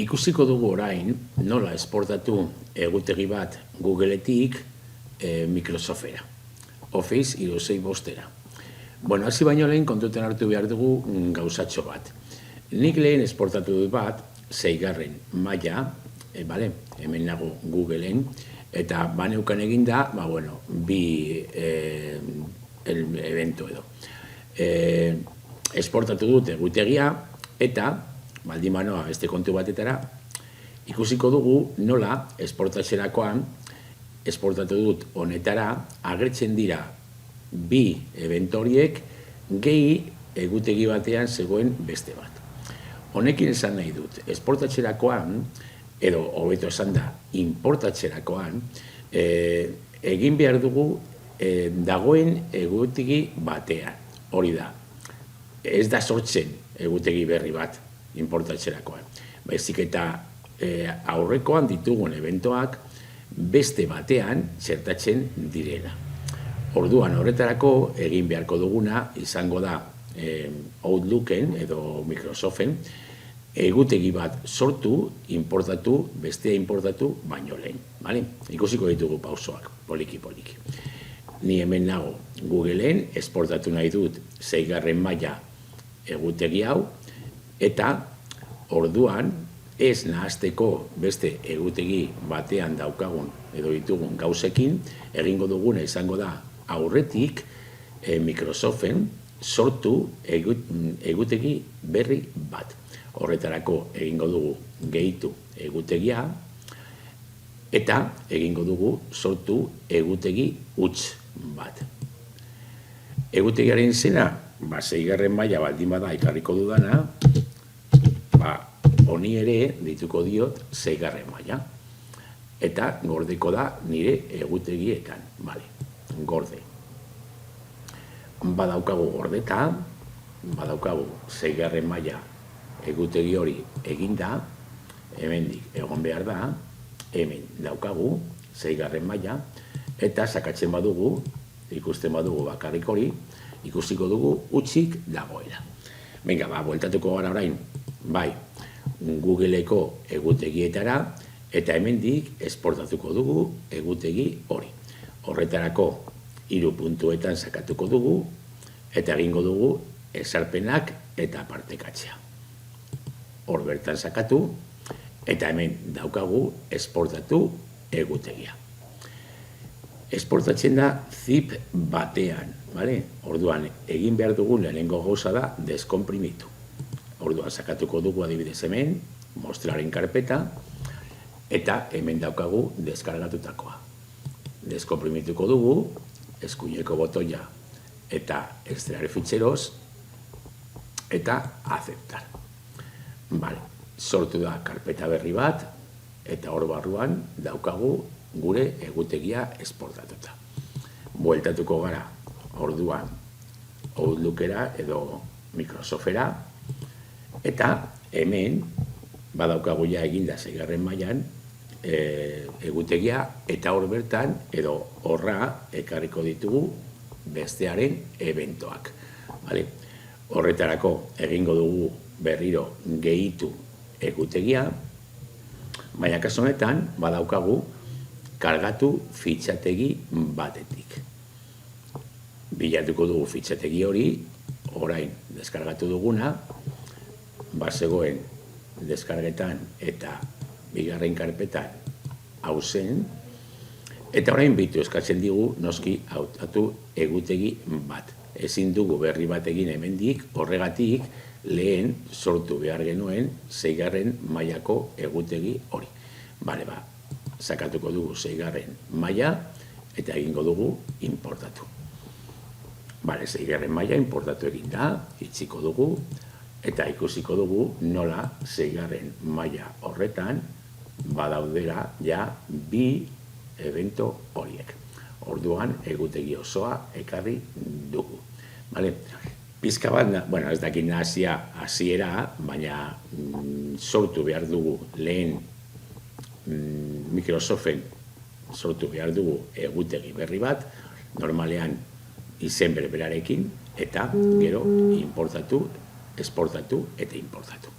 Ikusiko dugu orain nola esportatu egutegi bat Googleetik Microsoftera, Office 365era. Bueno, hasi baino lehen kontutan hartu behar dugu gauzatxo bat. Nik lehen esportatu dut bat, 6. maila, hemen nago Googleen, eta baneukan eginda, bi evento edo. Esportatu dut egutegia, eta baldin banoa beste kontu batetara, ikusiko dugu nola esportatzerakoan, esportatu dut honetara, agertzen dira bi eventoriek gehi egutegi batean zegoen beste bat. Honekin esan nahi dut, esportatzerakoan, edo hobeto esan da, importatzerakoan, egin behar dugu dagoen egutegi batean. Hori da, ez da sortzen egutegi berri bat importatzerakoan. Baizik eta aurrekoan ditugun eventoak beste batean txertatzen direla. Orduan horretarako egin beharko duguna izango da Outlooken edo Microsoften egutegi bat sortu, importatu, bestea importatu baino lehen. Ikusiko ditugu pausoak, poliki-poliki. Ni hemen nago Googleen, esportatu nahi dut 6. maila egutegi hau, eta orduan ez nahazteko beste egutegi batean daukagun edo ditugun gauzekin, egingo duguna izango da aurretik Microsoften sortu egutegi berri bat. Horretarako egingo dugu gehitu egutegia eta egingo dugu sortu egutegi huts bat. Egutegiaren izena, 6. maila baldin bada ekarriko dudana, honi ere dituko diot 6. maila. Eta gordeko da nire egutegietan. Gorde. Badaukagu gordeta, badaukagu 6. maila egutegi hori eginda, hemendik egon behar da, hemen daukagu 6. maila, eta sakatzen badugu, ikusten badugu bakarrik hori, ikusiko dugu hutsik dagoela. Venga, bueltatuko gara orain, Googleeko egutegietara, eta hemendik esportatuko dugu egutegi hori. Horretarako 3 puntuetan sakatuko dugu, eta egingo dugu ezarpenak eta partekatzea. Hor bertan sakatu, eta hemen daukagu esportatu egutegia. Esportatzen da zip batean, orduan egin behar dugun lehenengo gauza da deskomprimitu. Orduan sakatuko dugu adibidez hemen, mostraren karpeta, eta hemen daukagu deskargatutakoa. Deskomprimituko dugu, eskuineko botoia eta extraer fitxeros, eta aceptar. Sortu da karpeta berri bat, eta hor barruan daukagu gure egutegia esportatuta. Bueltatuko gara, orduan, Outlookera edo Microsoftera, eta hemen badaukagu ja eginda 6. mailan egutegia, eta hor bertan edo horra ekarriko ditugu bestearen eventoak. Horretarako egingo dugu berriro gehitu egutegia, baina kasu honetan badaukagu kargatu fitxategi batetik. Bilatuko dugu fitxategi hori, orain deskargatu duguna, bazegoen deskargetan eta 2. karpetan hau zen, eta orain bitu eskatzen digu noski hautatu egutegi bat. Ezin dugu berri bat egin hemendik, horregatik lehen sortu behar genuen 6. mailako egutegi hori. Sakatuko dugu 6. maila eta egingo dugu importatu. 6. maila importatu egin da, itxiko dugu, eta ikusiko dugu nola 6. maila horretan badaudera ja bi evento horiek. Orduan egutegi osoa ekarri dugu. Pizka bat, ez dakit nahazia hasiera, baina sortu behar dugu lehen Microsoften sortu behar dugu egutegi berri bat, normalean izen berberarekin, eta gero importatu, esportatu eta importatu.